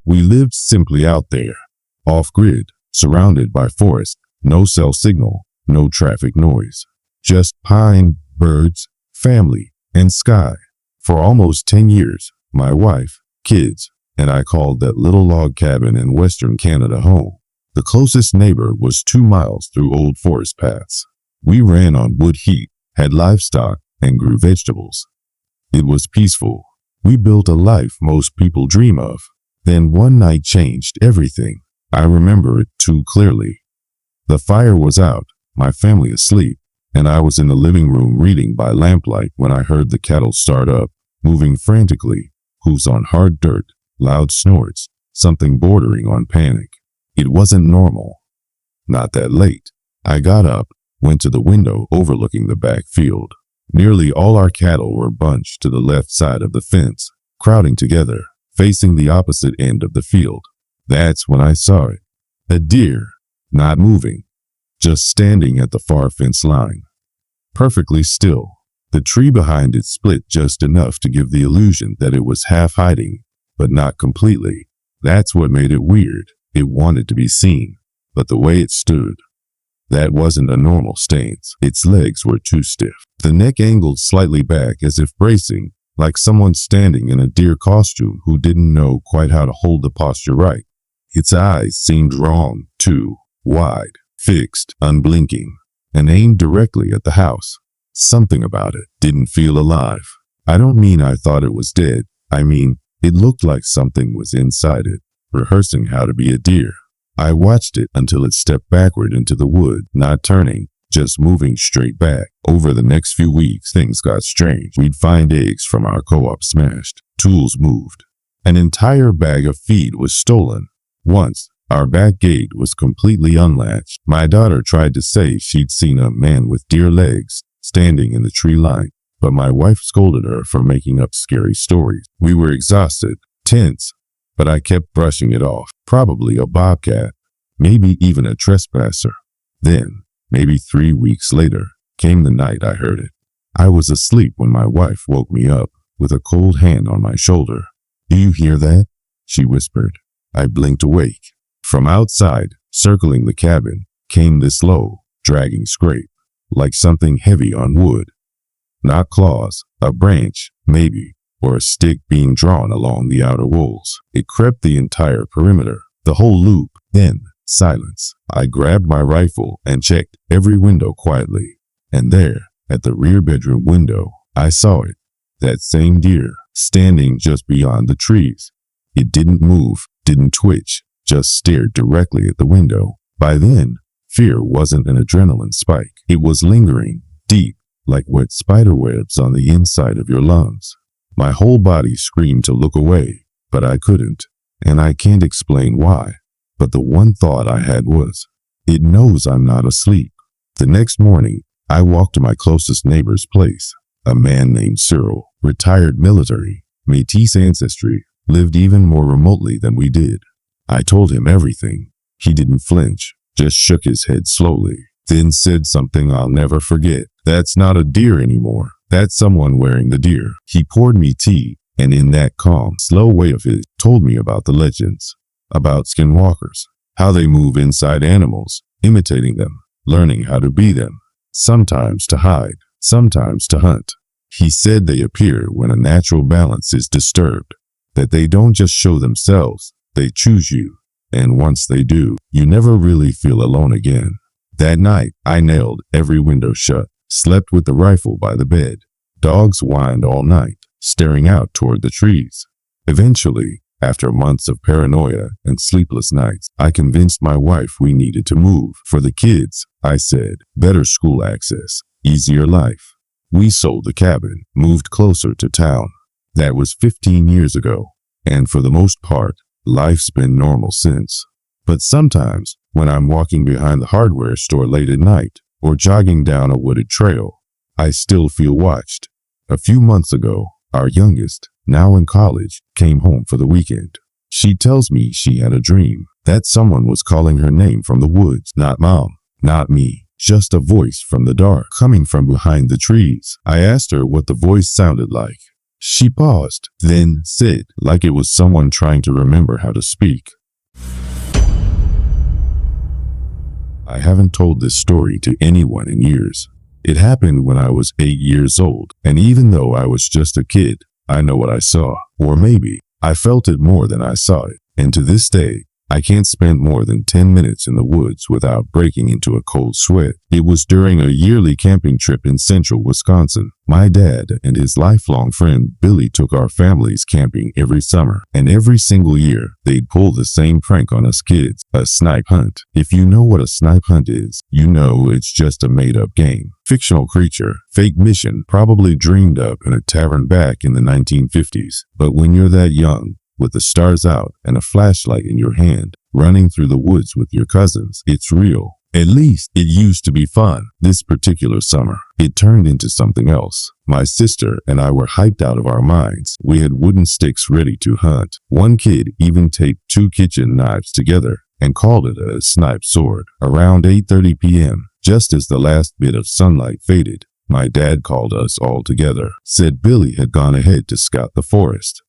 We lived simply out there, off-grid, surrounded by forest, no cell signal, no traffic noise. Just pine, birds, family, and sky. For almost 10 years, my wife, kids, and I called that little log cabin in Western Canada home. The closest neighbor was 2 miles through old forest paths. We ran on wood heap, had livestock, and grew vegetables. It was peaceful. We built a life most people dream of. Then one night changed everything. I remember it too clearly. The fire was out, my family asleep, and I was in the living room reading by lamplight when I heard the cattle start up, moving frantically, hooves on hard dirt, loud snorts, something bordering on panic. It wasn't normal. Not that late. I got up, went to the window overlooking the back field. Nearly all our cattle were bunched to the left side of the fence, crowding together, facing the opposite end of the field. That's when I saw it. A deer, not moving, just standing at the far fence line. Perfectly still. The tree behind it split just enough to give the illusion that it was half hiding, but not completely. That's what made it weird. It wanted to be seen, but the way it stood, that wasn't a normal stance. Its legs were too stiff. The neck angled slightly back as if bracing, like someone standing in a deer costume who didn't know quite how to hold the posture right. Its eyes seemed wrong, too, wide, fixed, unblinking, and aimed directly at the house. Something about it didn't feel alive. I don't mean I thought it was dead. I mean, it looked like something was inside it, rehearsing how to be a deer. I watched it until it stepped backward into the wood, not turning, just moving straight back. Over the next few weeks, things got strange. We'd find eggs from our co-op smashed. Tools moved. An entire bag of feed was stolen. Once, our back gate was completely unlatched. My daughter tried to say she'd seen a man with deer legs standing in the tree line, but my wife scolded her for making up scary stories. We were exhausted, tense, but I kept brushing it off. Probably a bobcat, maybe even a trespasser. Then, maybe 3 weeks later, came the night I heard it. I was asleep when my wife woke me up with a cold hand on my shoulder. "Do you hear that?" she whispered. I blinked awake. From outside, circling the cabin, came this low, dragging scrape, like something heavy on wood. Not claws, a branch, maybe, or a stick being drawn along the outer walls. It crept the entire perimeter, the whole loop. Then, silence. I grabbed my rifle and checked every window quietly. And there, at the rear bedroom window, I saw it. That same deer, standing just beyond the trees. It didn't move, didn't twitch, just stared directly at the window. By then, fear wasn't an adrenaline spike. It was lingering, deep, like wet spider webs on the inside of your lungs. My whole body screamed to look away, but I couldn't, and I can't explain why. But the one thought I had was, it knows I'm not asleep. The next morning, I walked to my closest neighbor's place. A man named Cyril, retired military, Métis ancestry, lived even more remotely than we did. I told him everything. He didn't flinch, just shook his head slowly, then said something I'll never forget. "That's not a deer anymore. That's someone wearing the deer." He poured me tea, and in that calm, slow way of his, told me about the legends, about skinwalkers, how they move inside animals, imitating them, learning how to be them, sometimes to hide, sometimes to hunt. He said they appear when a natural balance is disturbed, that they don't just show themselves, they choose you, and once they do, you never really feel alone again. That night, I nailed every window shut, slept with the rifle by the bed. Dogs whined all night, staring out toward the trees. Eventually, after months of paranoia and sleepless nights, I convinced my wife we needed to move. For the kids, I said, better school access, easier life. We sold the cabin, moved closer to town. That was 15 years ago, and for the most part, life's been normal since. But sometimes, when I'm walking behind the hardware store late at night, or jogging down a wooded trail, I still feel watched. A few months ago, our youngest, now in college, came home for the weekend. She tells me she had a dream, that someone was calling her name from the woods. Not mom, not me, just a voice from the dark, coming from behind the trees. I asked her what the voice sounded like. She paused, then said, like it was someone trying to remember how to speak. I haven't told this story to anyone in years. It happened when I was 8 years old, and even though I was just a kid, I know what I saw. Or maybe I felt it more than I saw it. And to this day, I can't spend more than 10 minutes in the woods without breaking into a cold sweat. It was during a yearly camping trip in central Wisconsin. My dad and his lifelong friend Billy took our families camping every summer, and every single year they'd pull the same prank on us kids, a snipe hunt. If you know what a snipe hunt is, you know it's just a made-up game. Fictional creature, fake mission, probably dreamed up in a tavern back in the 1950s. But when you're that young, with the stars out and a flashlight in your hand, running through the woods with your cousins, it's real. At least it used to be fun. This particular summer, it turned into something else. My sister and I were hyped out of our minds. We had wooden sticks ready to hunt. One kid even taped 2 kitchen knives together and called it a snipe sword. Around 8:30 p.m., just as the last bit of sunlight faded, my dad called us all together, said Billy had gone ahead to scout the forest.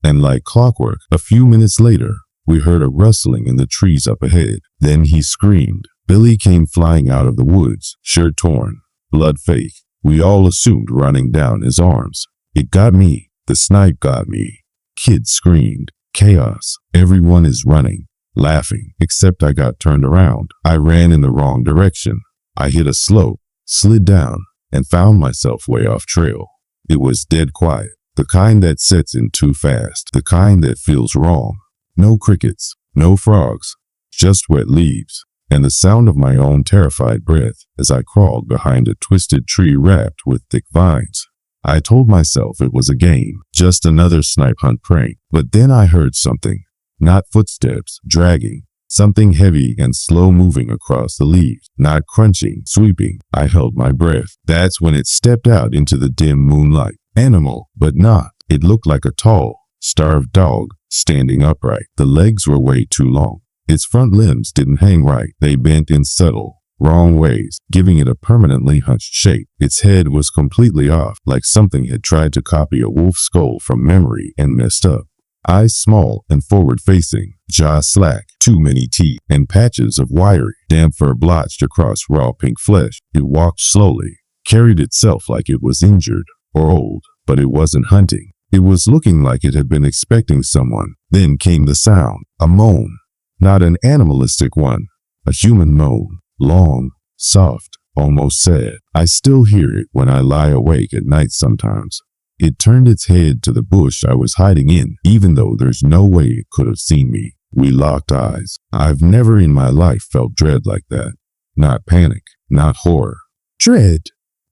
And like clockwork, a few minutes later, we heard a rustling in the trees up ahead. Then he screamed. Billy came flying out of the woods, shirt torn, blood fake. We all assumed running down his arms. It got me. The snipe got me. Kids screamed. Chaos. Everyone is running, laughing, except I got turned around. I ran in the wrong direction. I hit a slope, slid down, and found myself way off trail. It was dead quiet. The kind that sets in too fast, the kind that feels wrong. No crickets, no frogs, just wet leaves, and the sound of my own terrified breath as I crawled behind a twisted tree wrapped with thick vines. I told myself it was a game, just another snipe hunt prank, but then I heard something, not footsteps, dragging, something heavy and slow moving across the leaves, not crunching, sweeping. I held my breath. That's when it stepped out into the dim moonlight. Animal, but not. It looked like a tall, starved dog, standing upright. The legs were way too long. Its front limbs didn't hang right. They bent in subtle, wrong ways, giving it a permanently hunched shape. Its head was completely off, like something had tried to copy a wolf's skull from memory and messed up. Eyes small and forward-facing, jaw slack, too many teeth, and patches of wiry, damp fur blotched across raw pink flesh. It walked slowly, carried itself like it was injured or old, but it wasn't hunting. It was looking like it had been expecting someone. Then came the sound, a moan, not an animalistic one, a human moan, long, soft, almost sad. I still hear it when I lie awake at night sometimes. It turned its head to the bush I was hiding in, even though there's no way it could have seen me. We locked eyes. I've never in my life felt dread like that. Not panic, not horror. Dread.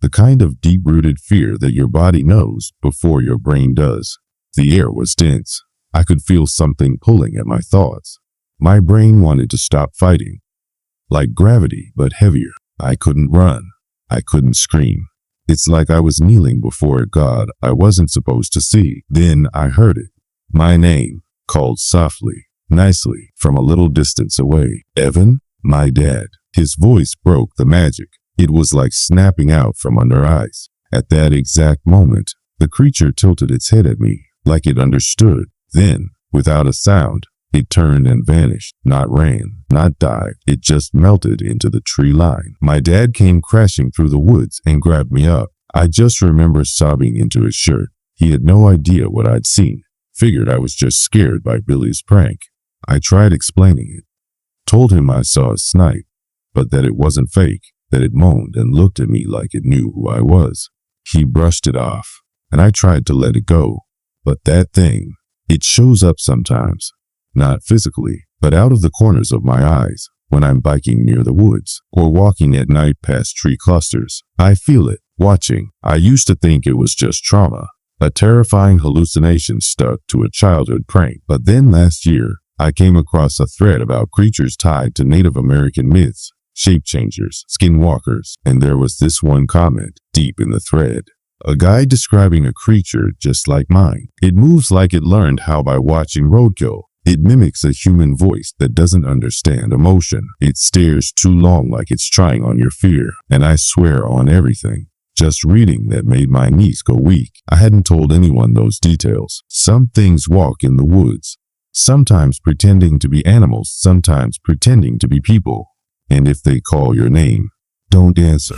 The kind of deep-rooted fear that your body knows before your brain does. The air was dense. I could feel something pulling at my thoughts. My brain wanted to stop fighting. Like gravity, but heavier. I couldn't run. I couldn't scream. It's like I was kneeling before a god I wasn't supposed to see. Then I heard it. My name, called softly, nicely, from a little distance away. Evan? My dad. His voice broke the magic. It was like snapping out from under ice. At that exact moment, the creature tilted its head at me, like it understood. Then, without a sound, it turned and vanished. Not ran, not dived. It just melted into the tree line. My dad came crashing through the woods and grabbed me up. I just remember sobbing into his shirt. He had no idea what I'd seen. Figured I was just scared by Billy's prank. I tried explaining it. Told him I saw a snipe, but that it wasn't fake. That it moaned and looked at me like it knew who I was. He brushed it off, and I tried to let it go. But that thing, it shows up sometimes. Not physically, but out of the corners of my eyes, when I'm biking near the woods, or walking at night past tree clusters. I feel it, watching. I used to think it was just trauma, a terrifying hallucination stuck to a childhood prank. But then last year, I came across a thread about creatures tied to Native American myths. Shape changers, skinwalkers, and there was this one comment deep in the thread. A guy describing a creature just like mine. It moves like it learned how by watching roadkill. It mimics a human voice that doesn't understand emotion. It stares too long like it's trying on your fear, and I swear on everything. just reading that made my knees go weak. I hadn't told anyone those details. Some things walk in the woods, sometimes pretending to be animals, sometimes pretending to be people. And if they call your name, don't answer.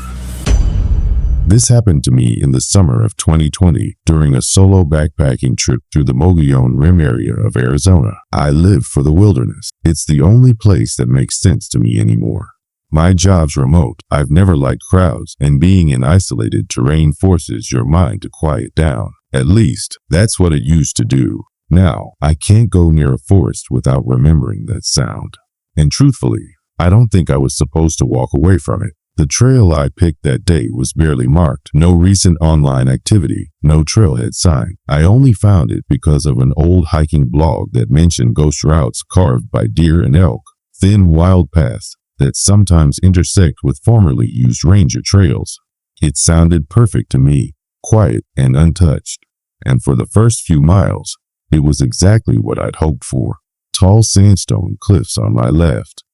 This happened to me in the summer of 2020 during a solo backpacking trip through the Mogollon Rim area of Arizona. I live for the wilderness. It's the only place that makes sense to me anymore. My job's remote. I've never liked crowds, and being in isolated terrain forces your mind to quiet down. At least, that's what it used to do. Now, I can't go near a forest without remembering that sound. And truthfully, I don't think I was supposed to walk away from it. The trail I picked that day was barely marked. No recent online activity, no trailhead sign. I only found it because of an old hiking blog that mentioned ghost routes carved by deer and elk, thin wild paths that sometimes intersect with formerly used ranger trails. It sounded perfect to me, quiet and untouched. And for the first few miles, it was exactly what I'd hoped for. Tall sandstone cliffs on my left,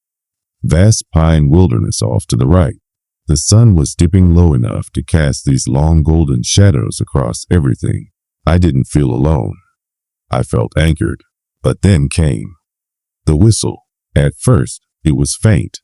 vast pine wilderness off to the right. The sun was dipping low enough to cast these long golden shadows across everything. I didn't feel alone. I felt anchored. But then came the whistle. At first, it was faint.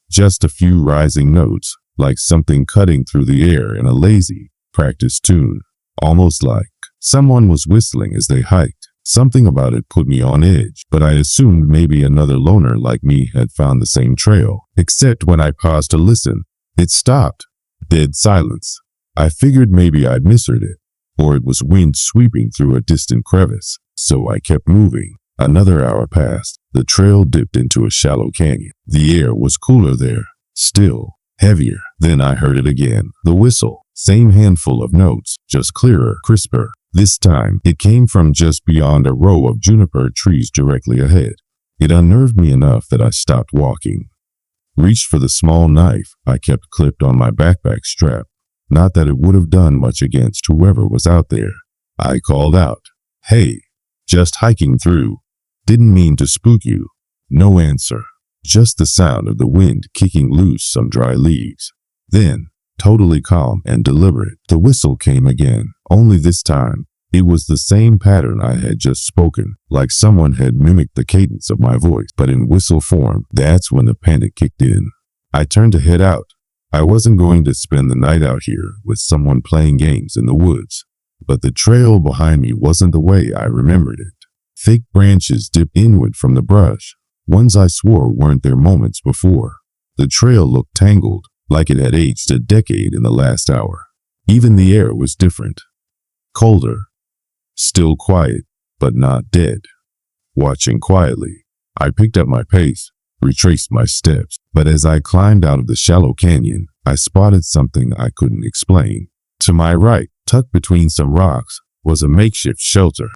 Just a few rising notes, like something cutting through the air in a lazy, practiced tune. Almost like someone was whistling as they hiked. Something about it put me on edge, but I assumed maybe another loner like me had found the same trail. Except when I paused to listen, it stopped. Dead silence. I figured maybe I'd misheard it, or it was wind sweeping through a distant crevice. So I kept moving. Another hour passed. The trail dipped into a shallow canyon. The air was cooler there, still, heavier. Then I heard it again. The whistle. Same handful of notes, just clearer, crisper. This time, it came from just beyond a row of juniper trees directly ahead. It unnerved me enough that I stopped walking. Reached for the small knife I kept clipped on my backpack strap. Not that it would have done much against whoever was out there. I called out, "Hey, just hiking through. Didn't mean to spook you." No answer. Just the sound of the wind kicking loose some dry leaves. Then, totally calm and deliberate, the whistle came again. Only this time, it was the same pattern I had just spoken, like someone had mimicked the cadence of my voice, but in whistle form. That's when the panic kicked in. I turned to head out. I wasn't going to spend the night out here with someone playing games in the woods. But the trail behind me wasn't the way I remembered it. Thick branches dipped inward from the brush, ones I swore weren't there moments before. The trail looked tangled, like it had aged a decade in the last hour. Even the air was different. Colder. Still quiet, but not dead. Watching quietly, I picked up my pace, retraced my steps, but as I climbed out of the shallow canyon, I spotted something I couldn't explain. To my right, tucked between some rocks, was a makeshift shelter,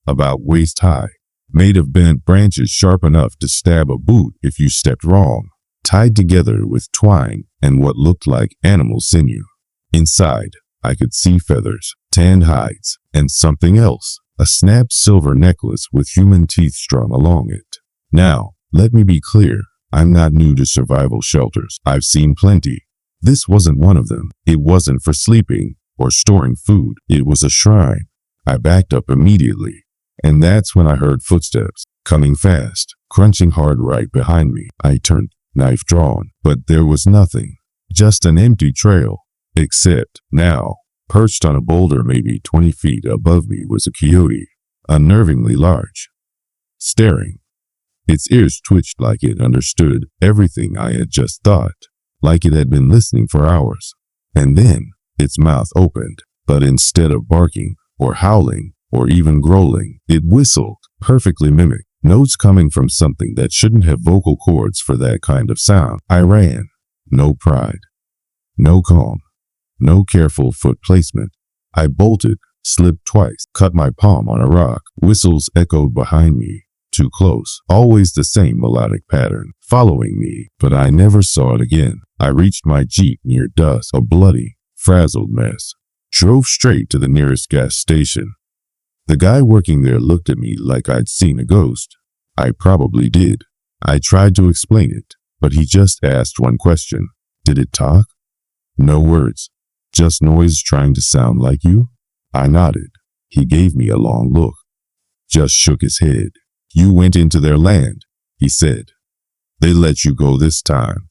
about waist high, made of bent branches sharp enough to stab a boot if you stepped wrong, tied together with twine and what looked like animal sinew. Inside, I could see feathers, tanned hides, and something else, a snapped silver necklace with human teeth strung along it. Now, let me be clear, I'm not new to survival shelters. I've seen plenty. This wasn't one of them. It wasn't for sleeping or storing food. It was a shrine. I backed up immediately, and that's when I heard footsteps, coming fast, crunching hard right behind me. I turned, knife drawn, but there was nothing. Just an empty trail. Except, now, perched on a boulder maybe 20 feet above me was a coyote, unnervingly large, staring. Its ears twitched like it understood everything I had just thought, like it had been listening for hours. And then, its mouth opened, but instead of barking, or howling, or even growling, it whistled, perfectly mimicked, notes coming from something that shouldn't have vocal cords for that kind of sound. I ran. No pride. No calm. No careful foot placement. I bolted, slipped twice, cut my palm on a rock. Whistles echoed behind me. Too close. Always the same melodic pattern, following me, but I never saw it again. I reached my Jeep near dusk, a bloody, frazzled mess. Drove straight to the nearest gas station. The guy working there looked at me like I'd seen a ghost. I probably did. I tried to explain it, but he just asked one question. Did it talk? No words. Just noise trying to sound like you? I nodded. He gave me a long look. Just shook his head. You went into their land, he said. They let you go this time.